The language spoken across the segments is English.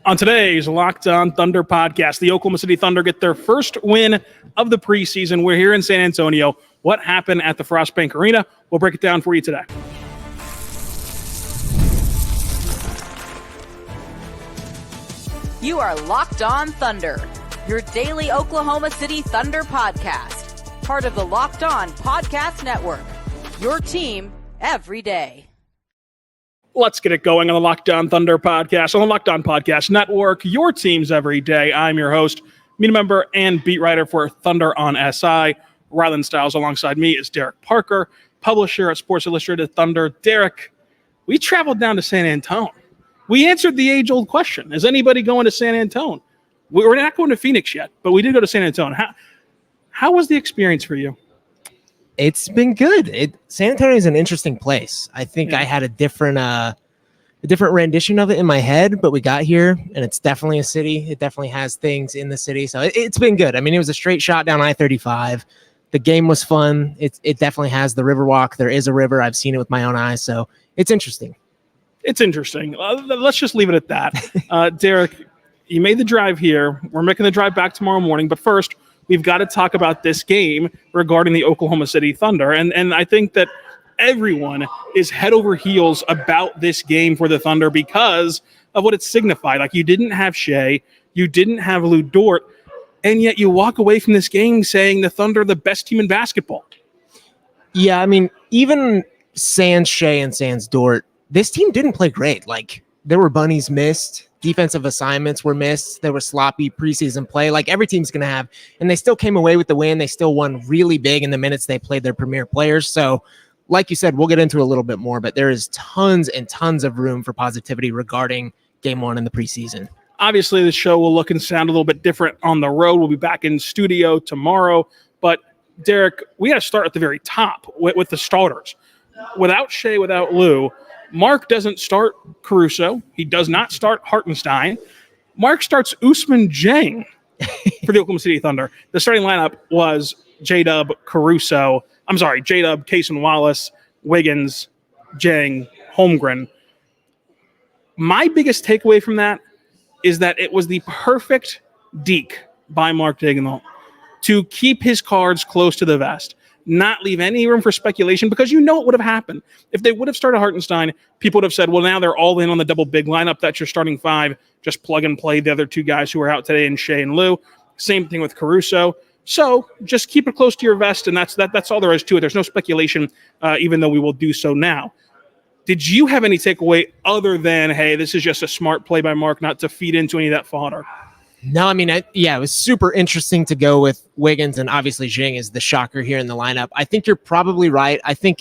On today's Locked On Thunder podcast, the Oklahoma City Thunder get their first win of the preseason. We're here in San Antonio. What happened at the Frost Bank Arena? We'll break it down for you today. You are Locked On Thunder, your daily Oklahoma City Thunder podcast. Part of the Locked On Podcast Network, your team every day. Let's get it going on the Locked On Thunder podcast, on the Locked On Podcast Network, your teams every day. I'm your host, media member, and beat writer for Thunder on SI, Rylan Stiles. Alongside me is Derek Parker, publisher at Sports Illustrated Thunder. Derek, we traveled down to San Antonio. We answered the age-old question. Is anybody going to San Antonio? We're not going to Phoenix yet, but we did go to San Antonio. How was the experience for you? It's been good. San Antonio is an interesting place. I think I had a different rendition of it in my head, but we got here, and it's definitely a city. It definitely has things in the city, so it's been good. I mean, it was a straight shot down I-35. The game was fun. It definitely has the Riverwalk. There is a river. I've seen it with my own eyes, so it's interesting. It's interesting. Let's just leave it at that. Derek, you made the drive here. We're making the drive back tomorrow morning, but first, we've got to talk about this game regarding the Oklahoma City Thunder. And I think that everyone is head over heels about this game for the Thunder because of what it signified. Like, you didn't have Shea, you didn't have Lou Dort, and yet you walk away from this game saying the Thunder are the best team in basketball. Yeah, I mean, even sans Shea and sans Dort, this team didn't play great. Like, there were bunnies missed. Defensive assignments were missed. There was sloppy preseason play like every team's going to have. And they still came away with the win. They still won really big in the minutes they played their premier players. So, like you said, we'll get into it a little bit more, but there is tons and tons of room for positivity regarding game one in the preseason. Obviously, the show will look and sound a little bit different on the road. We'll be back in studio tomorrow. But, Derek, we got to start at the very top with the starters. Without Shea, without Lou, Mark doesn't start Caruso. He does not start Hartenstein. Mark starts Usman Jang for the Oklahoma City Thunder. The starting lineup was J-Dub, Cason Wallace, Wiggins, Jang, Holmgren. My biggest takeaway from that is that it was the perfect deke by Mark Daigneault to keep his cards close to the vest, not leave any room for speculation, because you know what would have happened. If they would have started Hartenstein, people would have said, well, now they're all in on the double big lineup. That's your starting five. Just plug and play the other two guys who are out today in Shea and Lou. Same thing with Caruso. So just keep it close to your vest, and that's all there is to it. There's no speculation, even though we will do so now. Did you have any takeaway other than, hey, this is just a smart play by Mark not to feed into any of that fodder? No, I mean, it was super interesting to go with Wiggins, and obviously Jang is the shocker here in the lineup. I think you're probably right. I think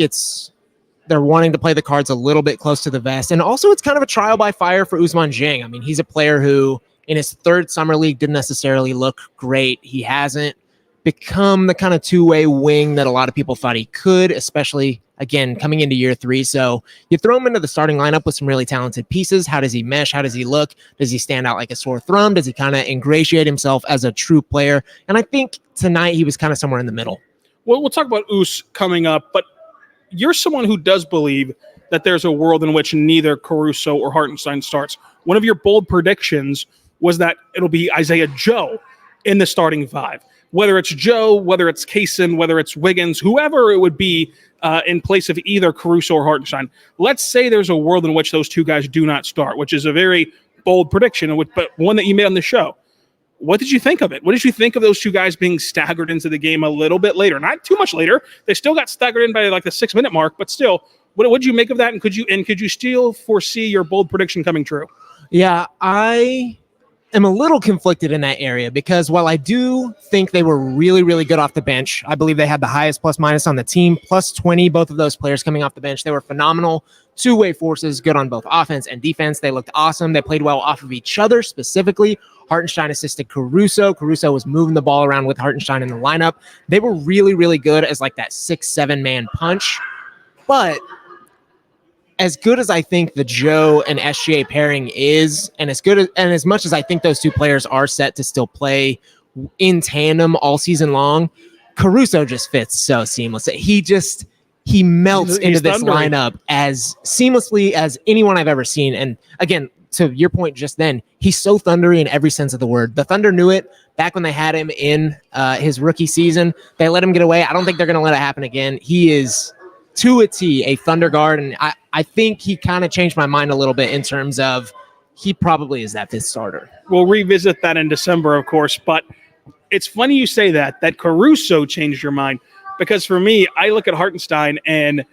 they're wanting to play the cards a little bit close to the vest, and also it's kind of a trial by fire for Usman Jang. I mean, he's a player who in his third summer league didn't necessarily look great. He hasn't become the kind of two-way wing that a lot of people thought he could, especially, again, coming into year three. So you throw him into the starting lineup with some really talented pieces. How does he mesh? How does he look? Does he stand out like a sore thumb? Does he kind of ingratiate himself as a true player? And I think tonight he was kind of somewhere in the middle. Well, we'll talk about Us coming up, but you're someone who does believe that there's a world in which neither Caruso or Hartenstein starts. One of your bold predictions was that it'll be Isaiah Joe in the starting five. Whether it's Joe, whether it's Cason, whether it's Wiggins, whoever it would be in place of either Caruso or Hartenstein. Let's say there's a world in which those two guys do not start, which is a very bold prediction, but one that you made on the show. What did you think of it? What did you think of those two guys being staggered into the game a little bit later? Not too much later. They still got staggered in by like the 6-minute mark, but still, what did you make of that? And could you still foresee your bold prediction coming true? Yeah, I am a little conflicted in that area because while I do think they were really, really good off the bench, I believe they had the highest plus minus on the team, plus 20, both of those players coming off the bench. They were phenomenal two-way forces, good on both offense and defense. They looked awesome. They played well off of each other, specifically. Hartenstein assisted Caruso. Caruso was moving the ball around with Hartenstein in the lineup. They were really, really good as like that 6-7 man punch. But as good as I think the Joe and SGA pairing is, and as much as I think those two players are set to still play in tandem all season long, Caruso just fits so seamlessly. He melts into this lineup as seamlessly as anyone I've ever seen. And again, to your point just then, he's so thundery in every sense of the word. The Thunder knew it back when they had him in his rookie season. They let him get away. I don't think they're going to let it happen again. He is, to a T, a Thunder guard, and I think he kind of changed my mind a little bit in terms of he probably is that fifth starter. We'll revisit that in December, of course, but it's funny you say that Caruso changed your mind, because for me, I look at Hartenstein and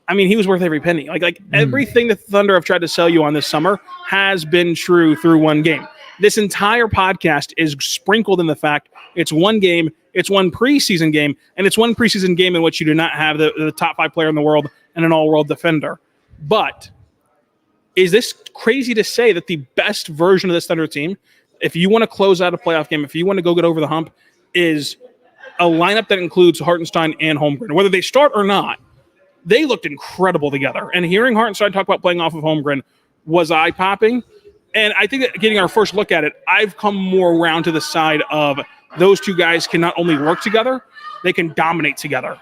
I mean, he was worth every penny. Like everything that the Thunder have tried to sell you on this summer has been true through one game. This entire podcast is sprinkled in the fact it's one game, it's one preseason game, and it's one preseason game in which you do not have the top 5 player in the world and an all-world defender. But is this crazy to say that the best version of this Thunder team, if you want to close out a playoff game, if you want to go get over the hump, is a lineup that includes Hartenstein and Holmgren? Whether they start or not, they looked incredible together. And hearing Hartenstein talk about playing off of Holmgren was eye-popping. And I think that getting our first look at it, I've come more around to the side of those two guys can not only work together, they can dominate together.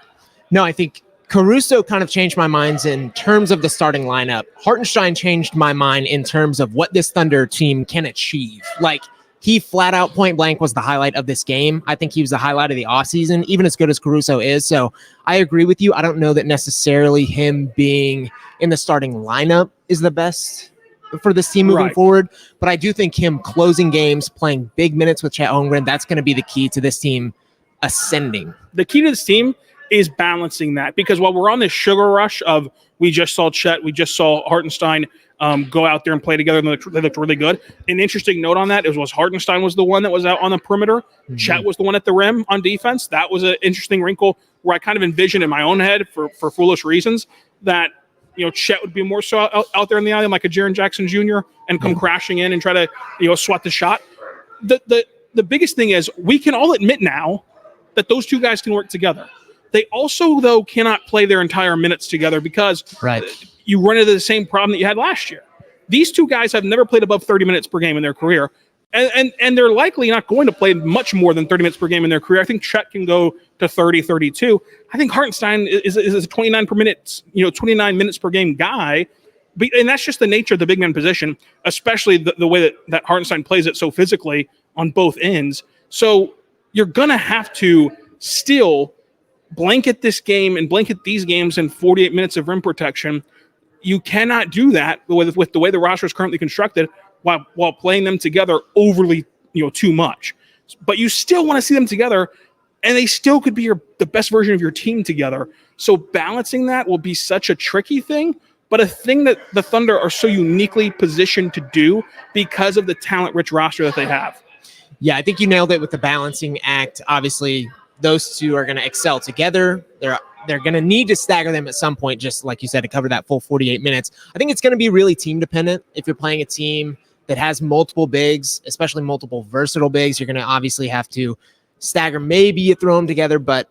No, I think Caruso kind of changed my mind in terms of the starting lineup. Hartenstein changed my mind in terms of what this Thunder team can achieve. Like, he flat out point blank was the highlight of this game. I think he was the highlight of the offseason, even as good as Caruso is. So I agree with you. I don't know that necessarily him being in the starting lineup is the best for this team moving forward. But I do think him closing games, playing big minutes with Chet Holmgren, that's going to be the key to this team ascending. The key to this team is balancing that, because while we're on this sugar rush of we just saw Chet, we just saw Hartenstein go out there and play together, and they looked really good. An interesting note on that was Hartenstein was the one that was out on the perimeter. Mm-hmm. Chet was the one at the rim on defense. That was an interesting wrinkle where I kind of envisioned in my own head for foolish reasons that, you know, Chet would be more so out there in the alley like a Jaren Jackson Jr. and come crashing in and try to, you know, swat the shot. The biggest thing is we can all admit now that those two guys can work together. They also, though, cannot play their entire minutes together because you run into the same problem that you had last year. These two guys have never played above 30 minutes per game in their career, and they're likely not going to play much more than 30 minutes per game in their career. I think Chet can go to 30, 32. I think Hartenstein is a 29 minutes per game guy, and that's just the nature of the big man position, especially the way that Hartenstein plays it so physically on both ends. So you're going to have to still blanket this game and blanket these games in 48 minutes of rim protection. You cannot do that with the way the roster is currently constructed while playing them together overly, too much. But you still want to see them together, and they still could be the best version of your team together. So balancing that will be such a tricky thing, but a thing that the Thunder are so uniquely positioned to do because of the talent-rich roster that they have. Yeah, I think you nailed it with the balancing act. Obviously, those two are going to excel together. They're going to need to stagger them at some point, just like you said, to cover that full 48 minutes. I think it's going to be really team dependent. If you're playing a team that has multiple bigs, especially multiple versatile bigs, you're going to obviously have to stagger. Maybe you throw them together, but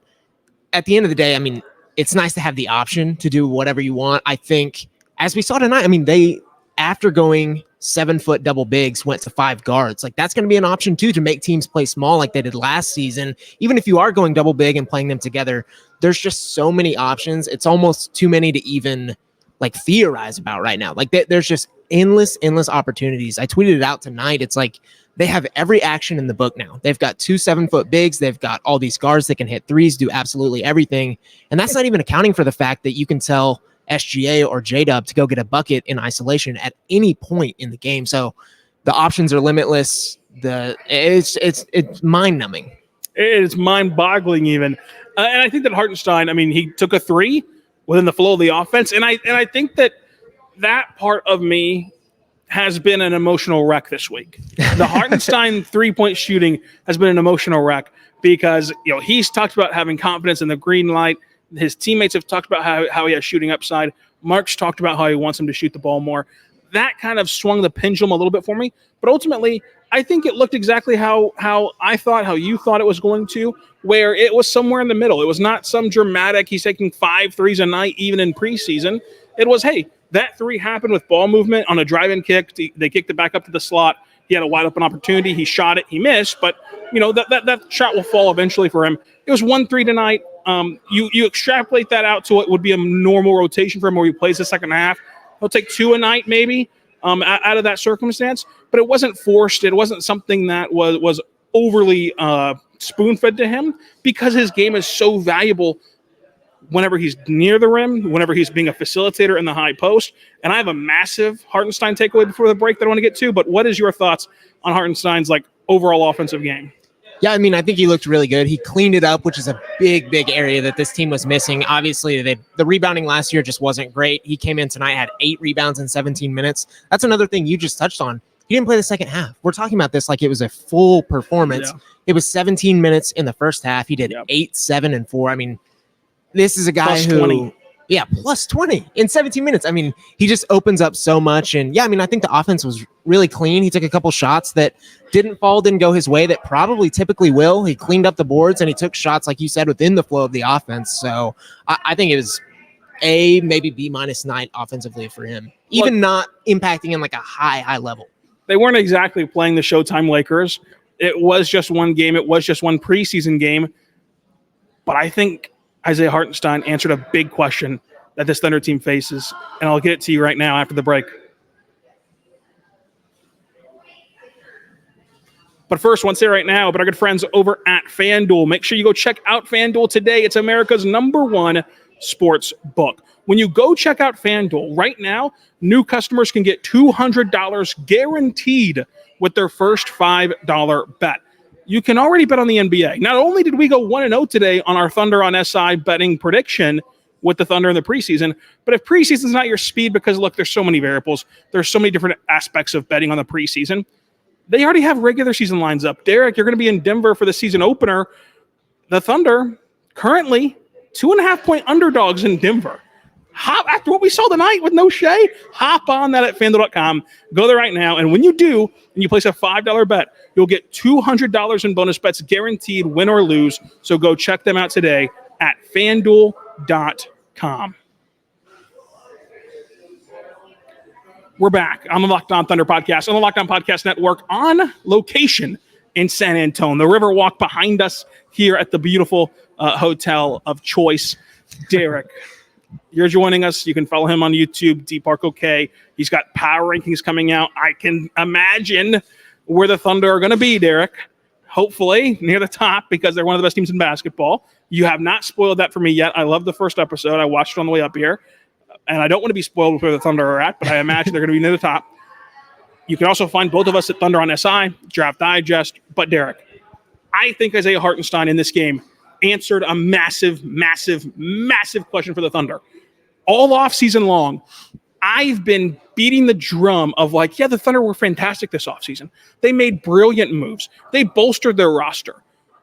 at the end of the day, I mean, it's nice to have the option to do whatever you want. I think, as we saw tonight, I mean, they, after going 7-foot double bigs, went to 5 guards. Like, that's going to be an option too, to make teams play small like they did last season. Even if you are going double big and playing them together, there's just so many options. It's almost too many to even like theorize about right now. Like, there's just endless opportunities. I tweeted it out tonight. It's like they have every action in the book now. They've got 2 7-foot bigs. They've got all these guards that can hit threes, do absolutely everything. And that's not even accounting for the fact that you can tell SGA or J-Dub to go get a bucket in isolation at any point in the game. So the options are limitless. It's mind-numbing. It's mind-boggling even. And I think that Hartenstein, I mean, he took a 3 within the flow of the offense. And I think that part of me has been an emotional wreck this week. The Hartenstein 3-point shooting has been an emotional wreck because, he's talked about having confidence in the green light. His teammates have talked about how he has shooting upside. Mark's talked about how he wants him to shoot the ball more. That kind of swung the pendulum a little bit for me. But ultimately, I think it looked exactly how you thought it was going to, where it was somewhere in the middle. It was not some dramatic, he's taking 5 threes a night, even in preseason. It was, hey, that 3 happened with ball movement on a drive-in kick. They kicked it back up to the slot. He had a wide-open opportunity. He shot it. He missed. But, that shot will fall eventually for him. It was 1 3 tonight. You extrapolate that out to what would be a normal rotation for him where he plays the second half. He'll take 2 a night maybe. out of that circumstance, but it wasn't forced. It wasn't something that was overly spoon-fed to him, because his game is so valuable whenever he's near the rim, whenever he's being a facilitator in the high post. And I have a massive Hartenstein takeaway before the break that I want to get to, but what is your thoughts on Hartenstein's overall offensive game? Yeah, I mean, I think he looked really good. He cleaned it up, which is a big area that this team was missing. Obviously, the rebounding last year just wasn't great. He came in tonight, had 8 rebounds in 17 minutes. That's another thing you just touched on. He didn't play the second half. We're talking about this like it was a full performance. Yeah. It was 17 minutes in the first half. He did 8, 7, and 4. I mean, this is a guy plus who... 20. Yeah, plus 20 in 17 minutes. I mean, he just opens up so much. And yeah, I mean, I think the offense was really clean. He took a couple shots that didn't go his way, that probably typically will. He cleaned up the boards and he took shots, like you said, within the flow of the offense. So I think it was A, maybe B- night offensively for him, even not impacting in a high level. They weren't exactly playing the Showtime Lakers. It was just one game. It was just one preseason game. But I think Isaiah Hartenstein answered a big question that this Thunder team faces, and I'll get it to you right now after the break. But first, I want to say right now, but our good friends over at FanDuel, make sure you go check out FanDuel today. It's America's #1 sports book. When you go check out FanDuel right now, new customers can get $200 guaranteed with their first $5 bet. You can already bet on the NBA. Not only did we go 1-0 today on our Thunder on SI betting prediction with the Thunder in the preseason, but if preseason is not your speed, because look, there's so many variables, there's so many different aspects of betting on the preseason, they already have regular season lines up. Derek, you're going to be in Denver for the season opener. The Thunder currently 2.5-point underdogs in Denver. After what we saw tonight with no Shea, hop on that at FanDuel.com. Go there right now, and when you do, and you place a $5 bet, you'll get $200 in bonus bets guaranteed, win or lose. So go check them out today at FanDuel.com. We're back on the Locked On Thunder podcast, on the Locked On Podcast Network, on location in San Antonio. The Riverwalk behind us here at the beautiful hotel of choice. Derek, you're joining us. You can follow him on YouTube, DParkOK. He's got power rankings coming out. I can imagine where the Thunder are going to be, Derek. Hopefully near the top, because they're one of the best teams in basketball. You have not spoiled that for me yet. I love the first episode. I watched it on the way up here. And I don't want to be spoiled with where the Thunder are at, but I imagine they're going to be near the top. You can also find both of us at Thunder on SI, Draft Digest. But Derek, I think Isaiah Hartenstein in this game answered a massive question for the Thunder. All offseason long, I've been beating the drum of the Thunder were fantastic this offseason. They made brilliant moves. They bolstered their roster.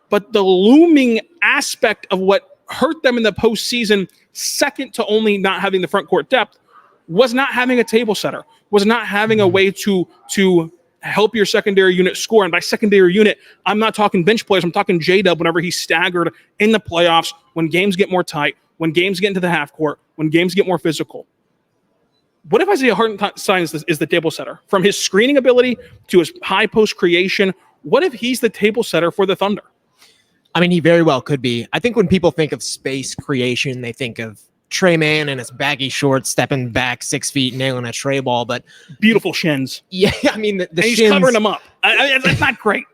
But the looming aspect of what hurt them in the postseason, second to only not having the front court depth, was not having a table setter, was not having a way to help your secondary unit score. And by secondary unit, I'm not talking bench players. I'm talking J-Dub whenever he's staggered in the playoffs, when games get more tight, when games get into the half court, when games get more physical. What if Isaiah Hartenstein is the table setter? From his screening ability to his high post creation, what if he's the table setter for the Thunder? I mean, he very well could be. I think when people think of space creation, they think of Trey Man and his baggy shorts stepping back 6 feet, nailing a tray ball. But beautiful shins. Yeah, I mean, the and he's shins, covering them up. That's not great.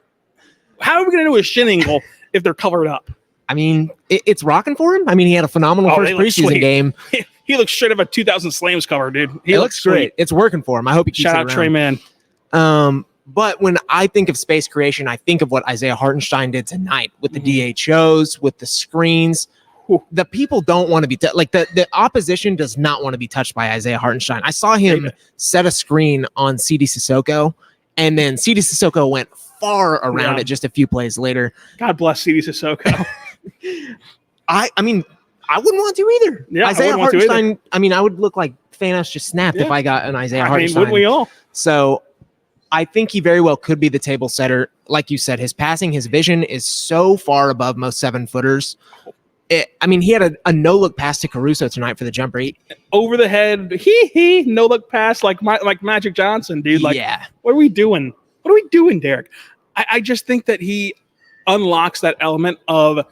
How are we going to do a shin angle if they're covered up? I mean, it's rocking for him. I mean, he had a phenomenal first preseason game. He looks straight up a 2000 Slams cover, dude. He looks great. It's working for him. I hope he keeps Shout it out around. Trey Man. But when I think of space creation, I think of what Isaiah Hartenstein did tonight with the DHOs, with the screens. The people don't want to be the opposition does not want to be touched by Isaiah Hartenstein. I saw him set a screen on CD Sissoko, and then CD Sissoko went far around it just a few plays later. God bless CD Sissoko. I mean, I wouldn't want to either. Yeah, Isaiah Hartenstein, I mean, I would look like Thanos just snapped if I got an Isaiah Hartenstein. Wouldn't we all? So I think he very well could be the table setter. Like you said, his passing, his vision is so far above most 7-footers. He had a no-look pass to Caruso tonight for the jumper. Over the head, no-look pass like Magic Johnson, dude. What are we doing? What are we doing, Derek? I just think that he unlocks that element of,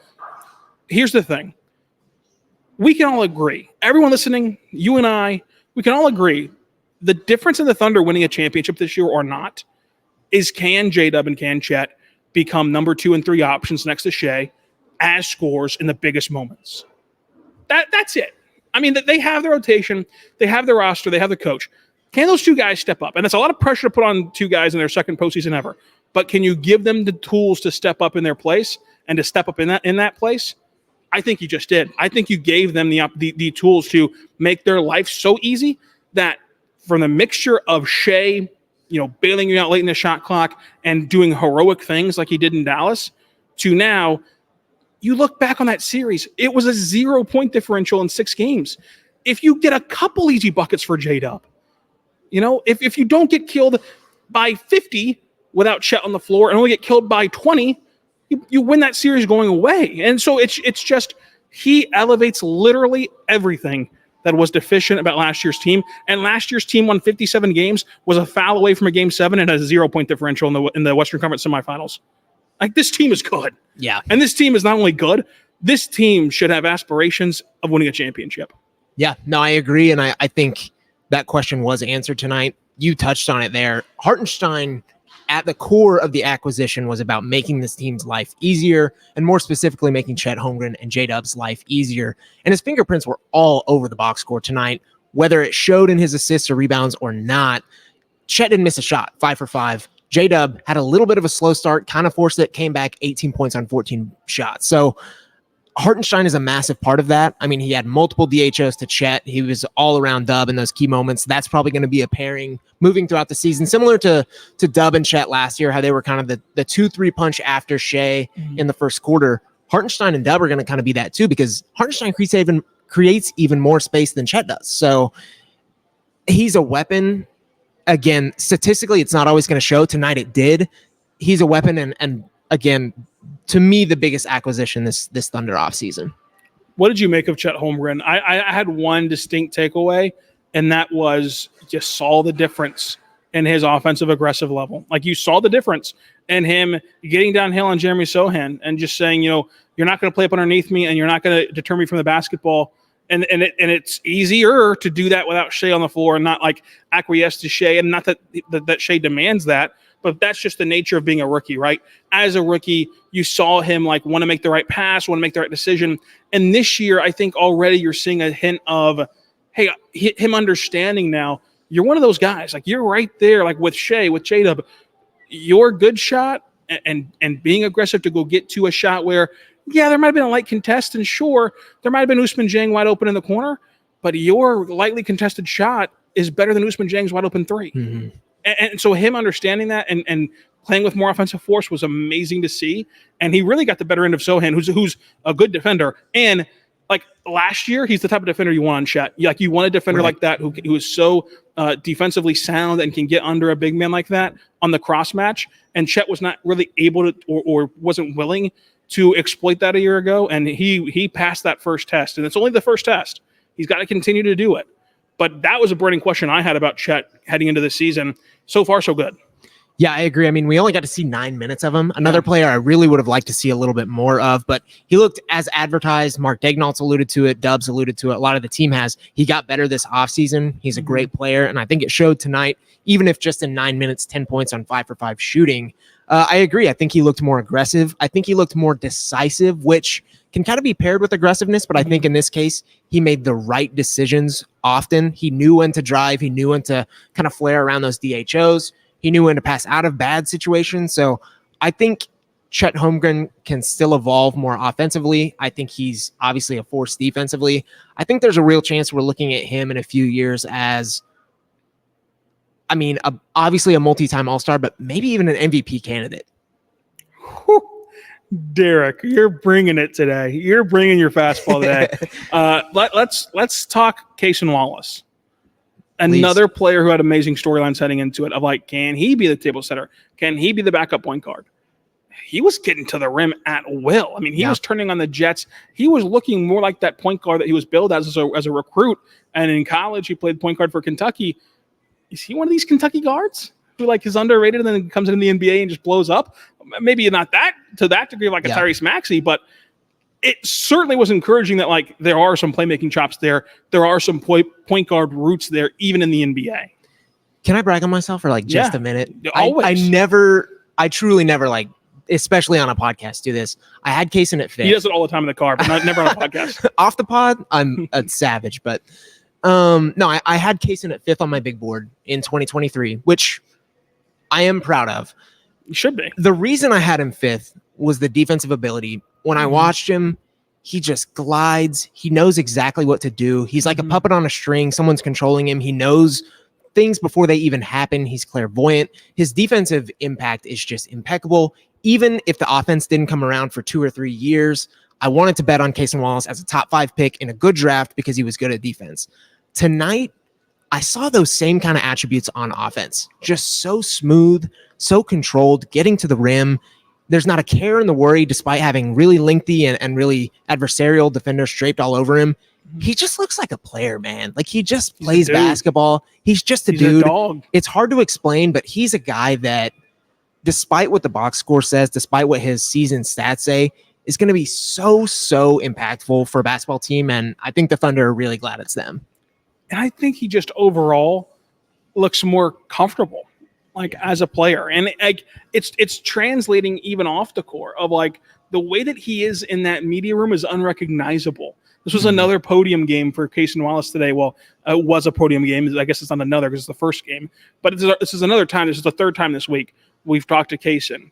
here's the thing. We can all agree, everyone listening, you and I, we can all agree The difference in the Thunder winning a championship this year or not is can J-Dub and can Chet become number 2 and 3 options next to Shea as scorers in the biggest moments. That's it. I mean, they have their rotation, they have their roster, they have the coach. Can those two guys step up? And it's a lot of pressure to put on two guys in their second postseason ever. But can you give them the tools to step up in their place and to step up in that place? I think you just did. I think you gave them the tools to make their life so easy that from the mixture of Shea, bailing you out late in the shot clock and doing heroic things like he did in Dallas, to now, you look back on that series, it was a 0-point differential in 6 games. If you get a couple easy buckets for J-Dub, if you don't get killed by 50 without Chet on the floor and only get killed by 20, you win that series going away. And so it's just, he elevates literally everything that was deficient about last year's team. And last year's team won 57 games, was a foul away from a game 7 and has a 0-point differential in the Western Conference semifinals. Like, this team is good. Yeah. And this team is not only good, this team should have aspirations of winning a championship. Yeah, no, I agree. And I think that question was answered tonight. You touched on it there. Hartenstein, at the core of the acquisition, was about making this team's life easier, and more specifically, making Chet Holmgren and J-Dub's life easier. And his fingerprints were all over the box score tonight, whether it showed in his assists or rebounds or not. Chet didn't miss a shot, 5 for 5. J-Dub had a little bit of a slow start, kind of forced it, came back 18 points on 14 shots. So Hartenstein is a massive part of that. I mean, he had multiple DHOs to Chet. He was all around Dub in those key moments. That's probably going to be a pairing moving throughout the season, similar to Dub and Chet last year, how they were kind of the 2-3 punch after Shea in the first quarter. Hartenstein and Dub are going to kind of be that too, because Hartenstein creates even more space than Chet does. So he's a weapon. Again, statistically, it's not always going to show. Tonight it did. He's a weapon, and again, to me, the biggest acquisition this Thunder offseason. What did you make of Chet Holmgren? I had one distinct takeaway, and that was just saw the difference in his offensive aggressive level. Like, you saw the difference in him getting downhill on Jeremy Sohan and just saying, you're not going to play up underneath me, and you're not going to deter me from the basketball. And it's easier to do that without Shea on the floor and not like acquiesce to Shea. And not that Shea demands that, but that's just the nature of being a rookie, right? As a rookie, you saw him like want to make the right pass, want to make the right decision. And this year, I think already you're seeing a hint of, hey, him understanding now, you're one of those guys. Like, you're right there, like with Shea, with J-Dub, your good shot and being aggressive to go get to a shot where, yeah, there might have been a light contest, and sure, there might have been Usman Jang wide open in the corner, but your lightly contested shot is better than Usman Jang's wide open 3. Mm-hmm. And so him understanding that and playing with more offensive force was amazing to see. And he really got the better end of Sohan, who's a good defender. And like last year, he's the type of defender you want on Chet. Like, you want a defender like that who is so defensively sound and can get under a big man like that on the cross match. And Chet was not really able to or wasn't willing to exploit that a year ago, and he passed that first test, and it's only the first test. He's got to continue to do it. But that was a burning question I had about Chet heading into this season. So far, so good. Yeah, I agree. I mean, we only got to see 9 minutes of him. Another player I really would have liked to see a little bit more of, but he looked as advertised. Mark Daigneault's alluded to it. Dub's alluded to it. A lot of the team has. He got better this offseason. He's a great player, and I think it showed tonight, even if just in 9 minutes, 10 points on 5 for 5 shooting. I agree. I think he looked more aggressive. I think he looked more decisive, which can kind of be paired with aggressiveness, but I think in this case, he made the right decisions often. He knew when to drive. He knew when to kind of flare around those DHOs. He knew when to pass out of bad situations. So I think Chet Holmgren can still evolve more offensively. I think he's obviously a force defensively. I think there's a real chance we're looking at him in a few years as, I mean, obviously a multi-time All-Star, but maybe even an MVP candidate. Whew. Derek, you're bringing it today. You're bringing your fastball today. Let's talk Cason Wallace. Another player who had amazing storylines heading into it of like, can he be the table setter? Can he be the backup point guard? He was getting to the rim at will. I mean, he was turning on the Jets. He was looking more like that point guard that he was billed as a recruit. And in college, he played point guard for Kentucky. Is he one of these Kentucky guards who like is underrated and then comes into the NBA and just blows up? Maybe not that to that degree like a Tyrese Maxey, but it certainly was encouraging that like there are some playmaking chops there. There are some point guard roots there, even in the NBA. Can I brag on myself for like just Yeah. a minute? Always. I truly never like, especially on a podcast, do this. I had Cason at 5th. He does it all the time in the car, but never on a podcast. Off the pod, I'm a savage, but no, I had Cason at 5th on my big board in 2023, which I am proud of. You should be. The reason I had him 5th was the defensive ability. When I watched him, he just glides. He knows exactly what to do. He's like a puppet on a string. Someone's controlling him. He knows things before they even happen. He's clairvoyant. His defensive impact is just impeccable. Even if the offense didn't come around for 2 or 3 years, I wanted to bet on Cason Wallace as a top 5 pick in a good draft because he was good at defense. Tonight, I saw those same kind of attributes on offense. Just so smooth, so controlled, getting to the rim. There's not a care in the worry despite having really lengthy and really adversarial defenders draped all over him. He just looks like a player, man. Like he just plays basketball. He's just a dude. A dog. It's hard to explain, but he's a guy that, despite what the box score says, despite what his season stats say, is going to be so impactful for a basketball team. And I think the Thunder are really glad it's them. And I think he just overall looks more comfortable, like as a player. And like it's translating even off the court of like the way that he is in that media room is unrecognizable. This was another podium game for Cason Wallace today. Well, it was a podium game. I guess it's not another because it's the first game. But this is another time. This is the third time this week we've talked to Cason.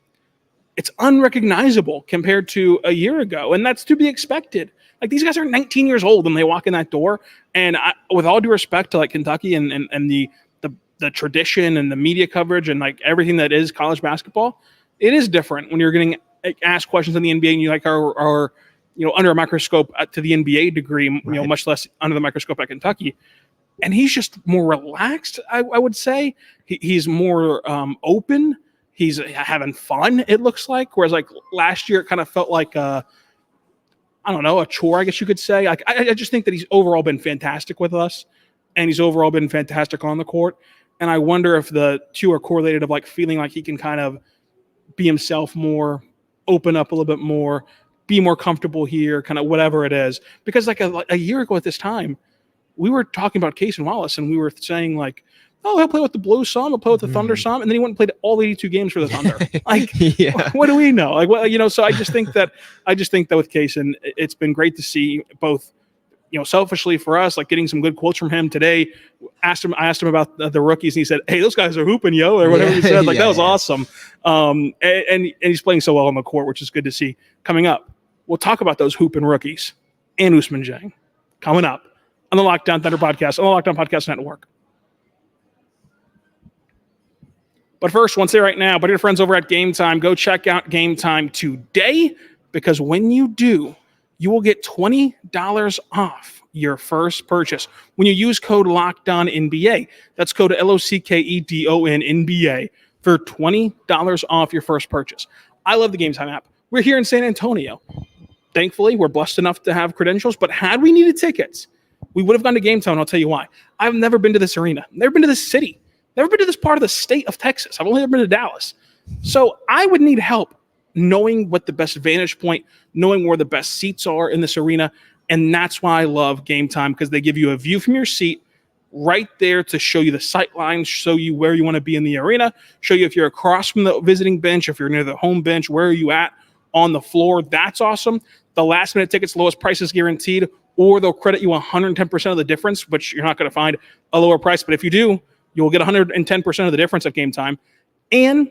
It's unrecognizable compared to a year ago, and that's to be expected. Like these guys are 19 years old when they walk in that door. And with all due respect to like Kentucky and the tradition and the media coverage and like everything that is college basketball, it is different when you're getting asked questions in the NBA and you like are under a microscope to the NBA degree, much less under the microscope at Kentucky. And he's just more relaxed, I would say. He's more open. He's having fun, it looks like. Whereas like last year, it kind of felt like a chore, I guess you could say. I just think that he's overall been fantastic with us, and he's overall been fantastic on the court. And I wonder if the two are correlated of like feeling like he can kind of be himself more, open up a little bit more, be more comfortable here, kind of whatever it is. Because like a year ago at this time, we were talking about Cason Wallace, and we were saying like, oh, he'll play with the Blues some, he'll play with the Thunder some, and then he went and played all 82 games for the Thunder. Like, what do we know? Like, well, so I just think that with Cason, it's been great to see both, selfishly for us, like getting some good quotes from him today. I asked him about the rookies, and he said, "Hey, those guys are hooping, yo," or whatever he said. Like that was awesome. And he's playing so well on the court, which is good to see. Coming up, we'll talk about those hooping rookies and Usman Jang coming up on the Locked On Thunder podcast, on the Locked On Podcast Network. But first, I want to say right now, but your friends over at Game Time, go check out Game Time today, because when you do, you will get $20 off your first purchase when you use code LOCKEDONNBA. That's code LOCKEDON NBA for $20 off your first purchase. I love the Game Time app. We're here in San Antonio. Thankfully, we're blessed enough to have credentials, but had we needed tickets, we would have gone to Game Time, and I'll tell you why. I've never been to this arena, never been to this city. Never been to this part of the state of Texas. I've only ever been to Dallas. So I would need help knowing what the best vantage point, knowing where the best seats are in this arena. And that's why I love Game Time, because they give you a view from your seat right there to show you the sight lines, show you where you want to be in the arena, show you if you're across from the visiting bench, if you're near the home bench, where are you at on the floor. That's awesome. The last minute tickets, lowest prices guaranteed, or they'll credit you 110% of the difference, which you're not going to find a lower price. But if you do, you'll get 110% of the difference at Game Time. And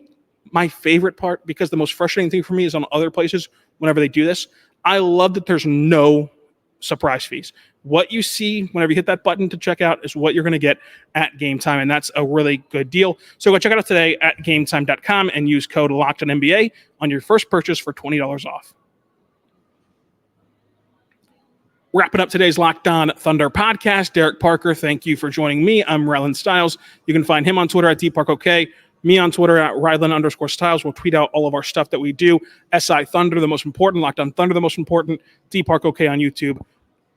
my favorite part, because the most frustrating thing for me is on other places, whenever they do this, I love that there's no surprise fees. What you see whenever you hit that button to check out is what you're going to get at Game Time, and that's a really good deal. So go check it out today at GameTime.com and use code LOCKEDONNBA on your first purchase for $20 off. Wrapping up today's Locked On Thunder podcast, Derek Parker, thank you for joining me. I'm Rylan Stiles. You can find him on Twitter at DParkOK, me on Twitter at Rylan_Stiles. We'll tweet out all of our stuff that we do. SI Thunder, the most important. Locked On Thunder, the most important. DParkOK on YouTube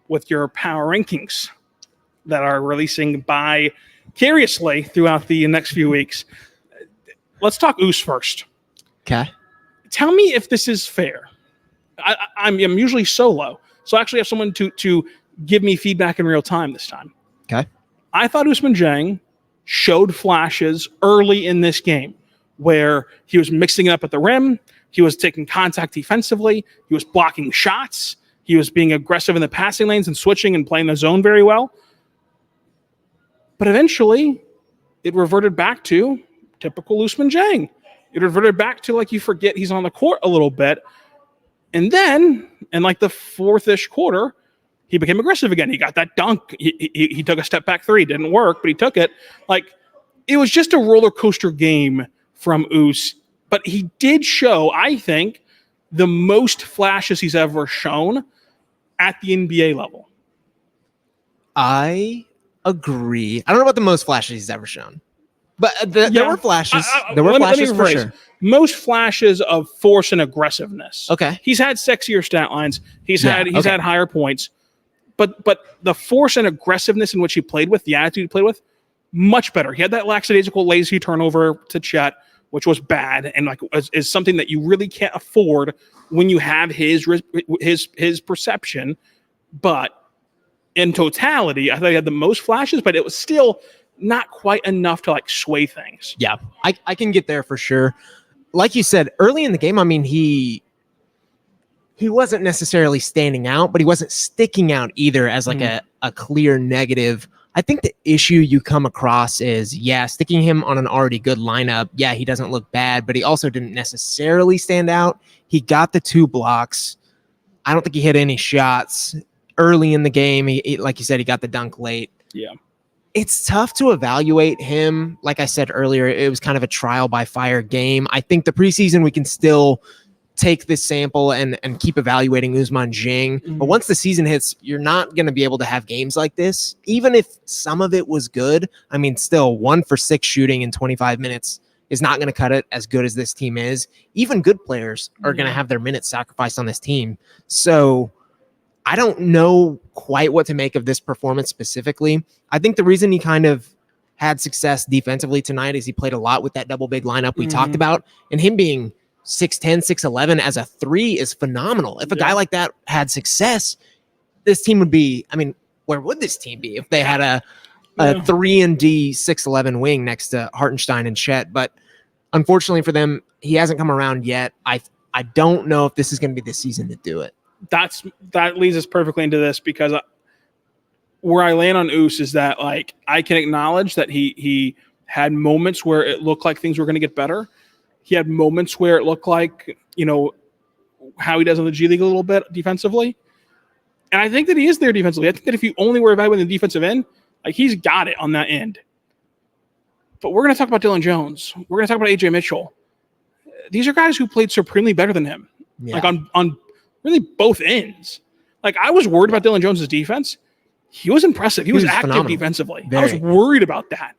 with your power rankings that are releasing vicariously throughout the next few weeks. Let's talk Us first. Okay. Tell me if this is fair. I'm usually solo, so I actually have someone to give me feedback in real time this time. Okay. I thought Usman Jang showed flashes early in this game where he was mixing it up at the rim. He was taking contact defensively. He was blocking shots. He was being aggressive in the passing lanes and switching and playing the zone very well. But eventually, it reverted back to typical Usman Jang. It reverted back to like you forget he's on the court a little bit. And then, in like the fourth-ish quarter, he became aggressive again. He got that dunk. He took a step back three. Didn't work, but he took it. Like, it was just a roller coaster game from Us. But he did show, I think, the most flashes he's ever shown at the NBA level. I agree. I don't know about the most flashes he's ever shown, but there were flashes. There were flashes for sure. Most flashes of force and aggressiveness. Okay. He's had sexier stat lines. He's had higher points. But the force and aggressiveness in which he played with, the attitude he played with, much better. He had that lackadaisical, lazy turnover to Chet, which was bad, and like is something that you really can't afford when you have his perception. But in totality, I thought he had the most flashes, but it was still not quite enough to like sway things. Yeah, I can get there for sure. Like you said, early in the game, I mean, he wasn't necessarily standing out, but he wasn't sticking out either as like a clear negative. I think the issue you come across is, sticking him on an already good lineup. Yeah, he doesn't look bad, but he also didn't necessarily stand out. He got the 2 blocks. I don't think he hit any shots early in the game. He like you said, he got the dunk late. Yeah. It's tough to evaluate him. Like I said earlier, it was kind of a trial by fire game. I think the preseason we can still take this sample and keep evaluating Usman Jang. But once the season hits, you're not going to be able to have games like this. Even if some of it was good, I mean, still 1 for 6 shooting in 25 minutes is not going to cut it as good as this team is. Even good players are going to have their minutes sacrificed on this team. So I don't know quite what to make of this performance specifically. I think the reason he kind of had success defensively tonight is he played a lot with that double big lineup we talked about, and him being 6'10", 6'11" as a 3 is phenomenal. If a guy like that had success, this team would be, I mean, where would this team be if they had a 3-and-D 6'11" wing next to Hartenstein and Chet? But unfortunately for them, he hasn't come around yet. I don't know if this is going to be the season to do it. That leads us perfectly into this, because where I land on Us is that, like, I can acknowledge that he had moments where it looked like things were going to get better. He had moments where it looked like, how he does in the G League a little bit defensively. And I think that he is there defensively. I think that if you only were evaluating the defensive end, like, he's got it on that end. But we're going to talk about Dillon Jones. We're going to talk about Ajay Mitchell. These are guys who played supremely better than him, like on really both ends. Like, I was worried about Dillon Jones' defense. He was impressive. He was active phenomenal. Defensively. I was worried about that.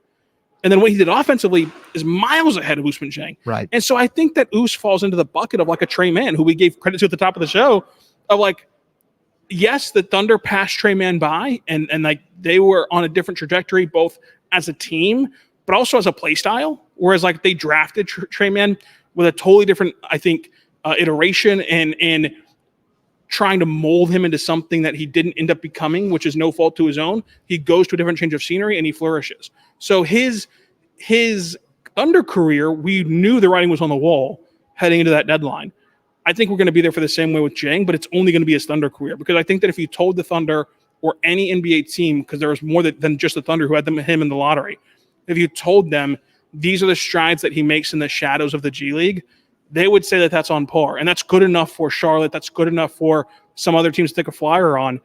And then what he did offensively is miles ahead of Usman Jang. Right. And so I think that Us falls into the bucket of like a Trey Mann, who we gave credit to at the top of the show, of like, yes, the Thunder passed Trey Mann by, and like they were on a different trajectory, both as a team, but also as a play style. Whereas like they drafted Trey Mann with a totally different, I think, iteration and trying to mold him into something that he didn't end up becoming, which is no fault to his own. He goes to a different change of scenery and he flourishes. So his Thunder career, we knew the writing was on the wall heading into that deadline. I think we're going to be there for the same way with Jang, but it's only going to be his Thunder career, because I think that if you told the Thunder or any NBA team, because there was more than just the Thunder who had him in the lottery, if you told them these are the strides that he makes in the shadows of the G League, they would say that that's on par. And that's good enough for Charlotte. That's good enough for some other teams to take a flyer on.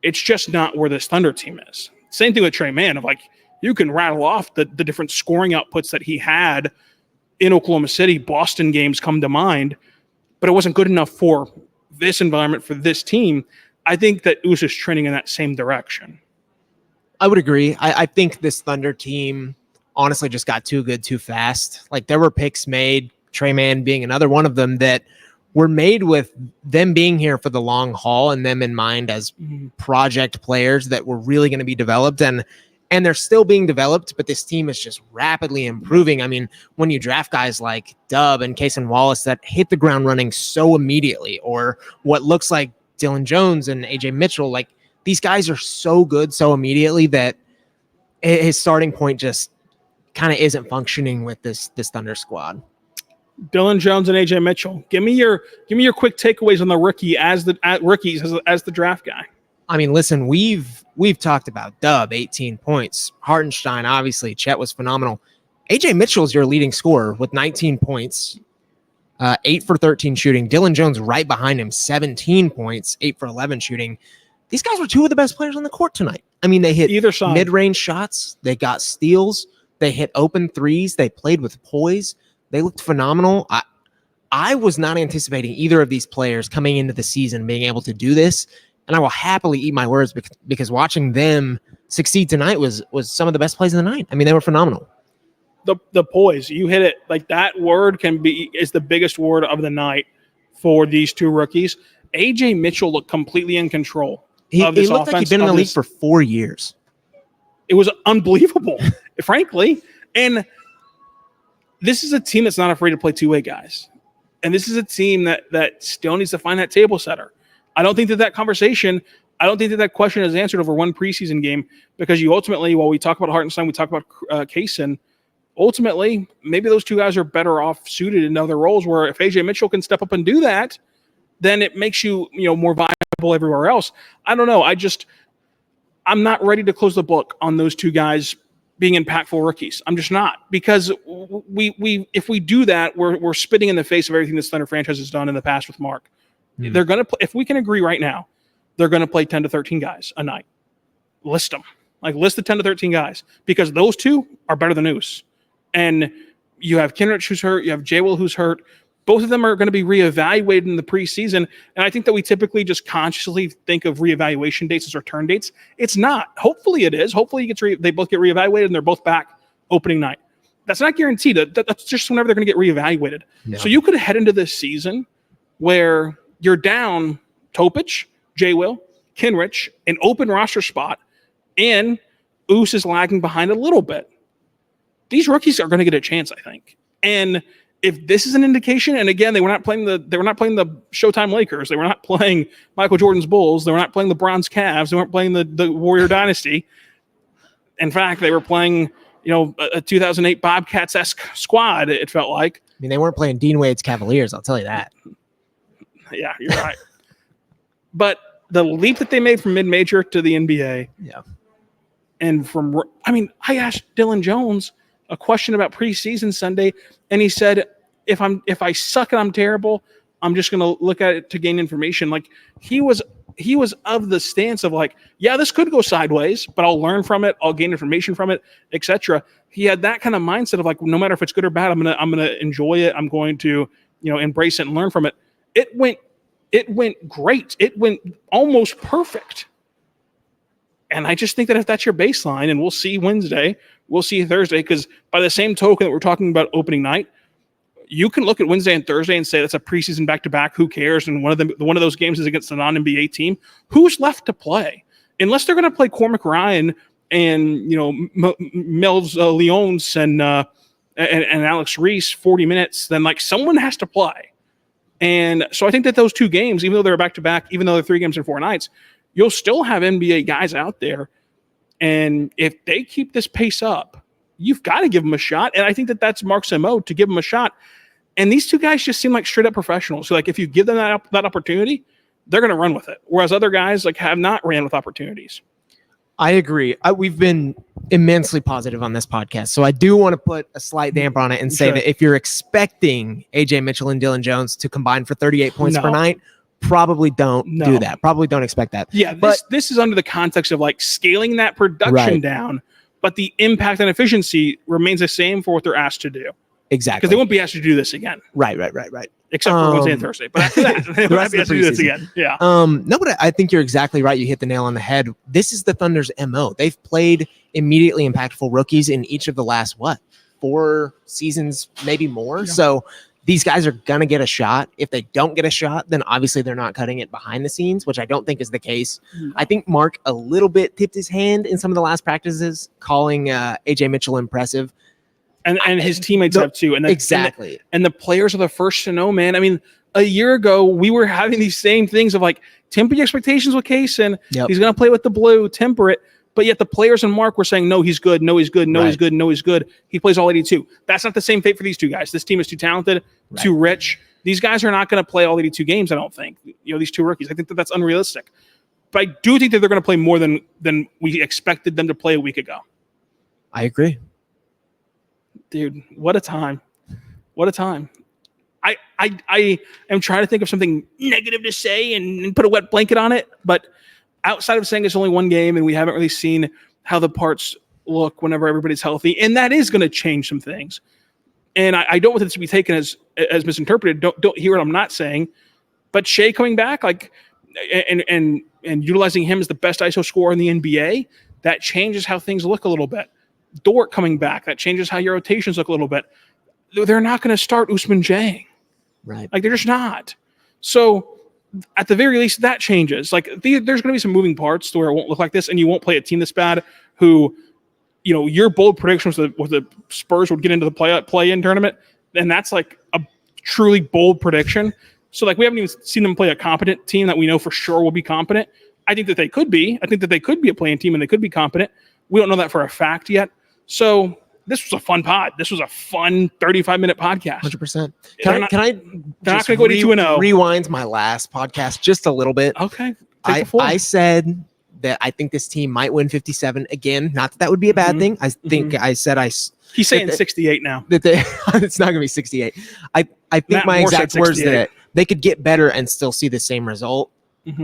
It's just not where this Thunder team is. Same thing with Trey Mann, of like, you can rattle off the different scoring outputs that he had in Oklahoma City. Boston games come to mind, but it wasn't good enough for this environment, for this team. I think that Us is trending in that same direction. I would agree. I think this Thunder team honestly just got too good too fast. Like, there were picks made, Trey Mann being another one of them, that were made with them being here for the long haul and them in mind as project players that were really going to be developed. And they're still being developed, but this team is just rapidly improving. I mean, when you draft guys like Dub and Cason Wallace that hit the ground running so immediately, or what looks like Dillon Jones and Ajay Mitchell, like, these guys are so good so immediately that his starting point just kind of isn't functioning with this Thunder squad. Dillon Jones and AJ Mitchell. Give me your quick takeaways on the rookies as the draft guy. I mean, listen, we've talked about Dub, 18 points. Hartenstein, obviously. Chet was phenomenal. AJ Mitchell's your leading scorer with 19 points, 8 for 13 shooting. Dillon Jones right behind him, 17 points, 8 for 11 shooting. These guys were two of the best players on the court tonight. I mean, they hit either side mid-range shots. They got steals. They hit open threes. They played with poise. They looked phenomenal. I was not anticipating either of these players coming into the season being able to do this, and I will happily eat my words because watching them succeed tonight was some of the best plays of the night. I mean, they were phenomenal. The poise, you hit it. Like, that word is the biggest word of the night for these two rookies. AJ Mitchell looked completely in control of this offense. He looked like he'd been in the league for 4 years. It was unbelievable, frankly. And this is a team that's not afraid to play two-way guys. And this is a team that still needs to find that table setter. I don't think that question is answered over one preseason game, because you ultimately, while we talk about Hartenstein, we talk about Cason, ultimately, maybe those two guys are better off suited in other roles, where if AJ Mitchell can step up and do that, then it makes you more viable everywhere else. I don't know. I'm not ready to close the book on those two guys being impactful rookies. I'm just not, because if we do that, we're spitting in the face of everything this Thunder franchise has done in the past with Mark. They're going to play, if we can agree right now, they're going to play 10 to 13 guys a night. List them. List the 10 to 13 guys, because those two are better than Ouse. And you have Kenrich who's hurt, you have Jay Will who's hurt. Both of them are going to be reevaluated in the preseason. And I think that we typically just consciously think of reevaluation dates as return dates. It's not. Hopefully it is. Hopefully they both get reevaluated and they're both back opening night. That's not guaranteed. That's just whenever they're going to get reevaluated. Yeah. So you could head into this season where you're down Topic, Jay Will, Kenrich, an open roster spot, and Ouse is lagging behind a little bit. These rookies are going to get a chance, I think. And if this is an indication, and again, they were not playing the Showtime Lakers, they were not playing Michael Jordan's Bulls, they were not playing the Bronze Cavs, they weren't playing the Warrior Dynasty. In fact, they were playing, a 2008 Bobcats-esque squad, it felt like. I mean, they weren't playing Dean Wade's Cavaliers, I'll tell you that. Yeah, you're right. But the leap that they made from mid-major to the NBA, and I asked Dillon Jones a question about preseason Sunday, and he said, if I suck and I'm terrible, I'm just going to look at it to gain information. Like, he was of the stance of this could go sideways, but I'll learn from it, I'll gain information from it, etc. He had that kind of mindset of no matter if it's good or bad, I'm gonna enjoy it. I'm going to embrace it and learn from it. It went great. It went almost perfect. And I just think that if that's your baseline, and we'll see Wednesday, we'll see Thursday, because by the same token that we're talking about opening night, you can look at Wednesday and Thursday and say that's a preseason back-to-back. Who cares? And one of those games is against a non-NBA team. Who's left to play? Unless they're going to play Cormac Ryan and Mel's Leons and Alex Reese 40 minutes, then someone has to play. And so I think that those two games, even though they're back-to-back, even though they're 3 games in 4 nights, you'll still have NBA guys out there. And if they keep this pace up, you've got to give them a shot. And I think that that's Mark's MO, to give them a shot. And these two guys just seem like straight up professionals. So if you give them that opportunity, they're going to run with it. Whereas other guys have not ran with opportunities. I agree. We've been immensely positive on this podcast. So I do want to put a slight damper on it and say that if you're expecting AJ Mitchell and Dillon Jones to combine for 38 points per night, probably don't do that. Probably don't expect that. Yeah, but this is under the context of scaling that production down, but the impact and efficiency remains the same for what they're asked to do. Exactly. Because they won't be asked to do this again. Right. Except for Wednesday and Thursday. But after that, they won't be asked to do this again. Yeah. No, but I think you're exactly right. You hit the nail on the head. This is the Thunder's MO. They've played immediately impactful rookies in each of the last, 4 seasons, maybe more. Yeah. So these guys are going to get a shot. If they don't get a shot, then obviously they're not cutting it behind the scenes, which I don't think is the case. Mm-hmm. I think Mark a little bit tipped his hand in some of the last practices, calling AJ Mitchell impressive. And his teammates have too. Exactly. And the players are the first to know, man. I mean, a year ago, we were having these same things of temper your expectations with Cason. Yep. He's going to play with the blue, temper it. But yet the players and Mark were saying, no, he's good. No, he's good. No, he's good. No, he's good. He plays all 82. That's not the same fate for these two guys. This team is too talented, too rich. These guys are not going to play all 82 games, I don't think. These two rookies. I think that's unrealistic. But I do think that they're going to play more than we expected them to play a week ago. I agree. Dude, what a time. What a time. I am trying to think of something negative to say and put a wet blanket on it, but outside of saying it's only one game and we haven't really seen how the parts look whenever everybody's healthy, and that is going to change some things. And I don't want this to be taken as misinterpreted. Don't hear what I'm not saying. But Shea coming back, and utilizing him as the best ISO scorer in the NBA, that changes how things look a little bit. Dort coming back, that changes how your rotations look a little bit. They're not going to start Usman Jang. Right. They're just not. So at the very least, that changes. There's going to be some moving parts to where it won't look like this, and you won't play a team this bad who, your bold prediction was the Spurs would get into the play-in tournament, and that's a truly bold prediction. So we haven't even seen them play a competent team that we know for sure will be competent. I think that they could be. I think that they could be a play-in team and they could be competent. We don't know that for a fact yet. So this was a fun pod. This was a fun 35-minute podcast. 100%. They're not going to go 82-0. Rewind my last podcast just a little bit. Okay. I said that I think this team might win 57 again. Not that would be a bad thing. I think I said he's saying 68 now. It's not going to be 68. I think Matt my Moore exact said words 68. that they could get better and still see the same result.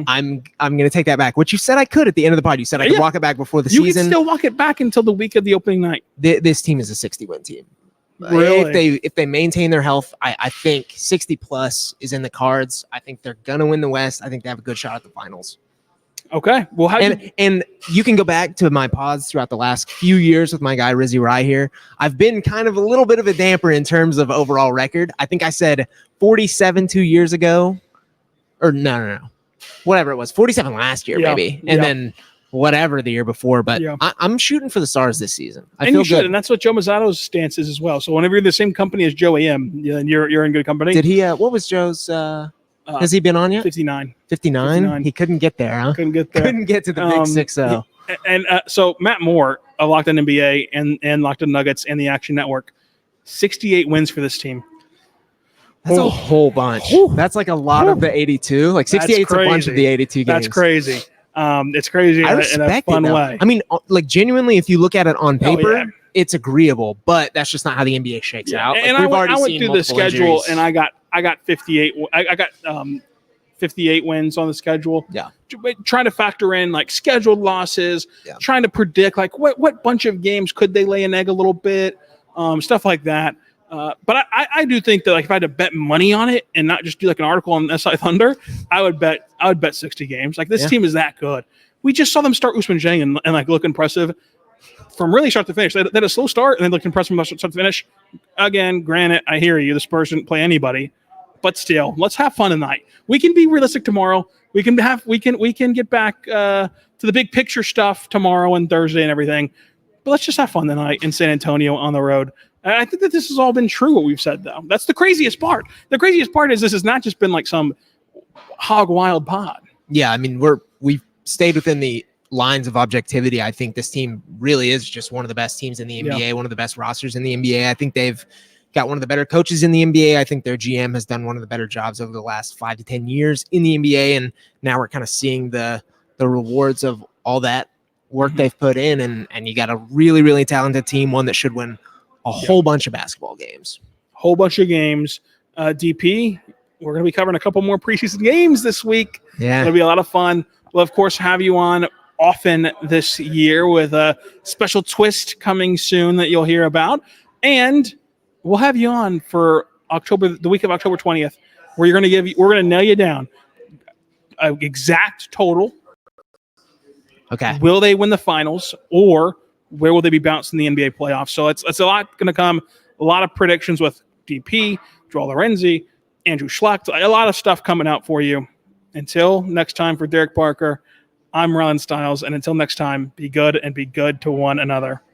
I'm going to take that back. What you said I could at the end of the pod. You said I could walk it back before the season. You can still walk it back until the week of the opening night. This team is a 60-win team. Really? If they maintain their health, I think 60 plus is in the cards. I think they're going to win the West. I think they have a good shot at the finals. Okay. Well, and you can go back to my pods throughout the last few years with my guy Rizzy Rye here. I've been kind of a little bit of a damper in terms of overall record. I think I said 47 2 years ago, or no, whatever it was, 47 last year maybe, and then whatever the year before. But I'm shooting for the stars this season. I feel good, and that's what Joe Mazzato's stance is as well. So whenever you're the same company as Joe AM, then you're in good company. Did he? What was Joe's? Has he been on yet? 59. 59? He couldn't get there, huh? Couldn't get there. Couldn't get to the big 6-0. And so Matt Moore of Locked On NBA and Locked On Nuggets and the Action Network, 68 wins for this team. That's a whole bunch. That's a lot of the 82. 68 is a bunch of the 82 games. That's crazy. It's crazy in a fun way. I mean, genuinely, if you look at it on paper, it's agreeable, but that's just not how the NBA shakes out. And I went through the schedule, and I got 58. I got 58 wins on the schedule. Yeah. Trying to factor in scheduled losses, trying to predict what bunch of games could they lay an egg a little bit, stuff like that. But I do think that if I had to bet money on it and not just do an article on SI Thunder, I would bet 60 games. This team is that good. We just saw them start Usman Jang and look impressive from really start to finish. They had a slow start and they looked impressive from start to finish. Again, granted, I hear you. The Spurs didn't play anybody, but still, let's have fun tonight. We can be realistic tomorrow. We can get back to the big picture stuff tomorrow and Thursday and everything. But let's just have fun tonight in San Antonio on the road. I think that this has all been true, what we've said, though. That's the craziest part. The craziest part is this has not just been some hog wild pod. Yeah, I mean, we've stayed within the lines of objectivity. I think this team really is just one of the best teams in the NBA, one of the best rosters in the NBA. I think they've got one of the better coaches in the NBA. I think their GM has done one of the better jobs over the last 5 to 10 years in the NBA, and now we're kind of seeing the rewards of all that work they've put in, and you got a really, really talented team, one that should win a whole bunch of basketball games. Whole bunch of games. DP, we're going to be covering a couple more preseason games this week. Yeah. It'll be a lot of fun. We'll, of course, have you on often this year with a special twist coming soon that you'll hear about. And we'll have you on for the week of October 20th, where we're going to nail you down an exact total. Okay. Will they win the finals, or where will they be bounced in the NBA playoffs? So it's a lot going to come. A lot of predictions with DP, Joel Lorenzi, Andrew Schlecht. A lot of stuff coming out for you. Until next time, for Derek Parker, I'm Ron Stiles. And until next time, be good and be good to one another.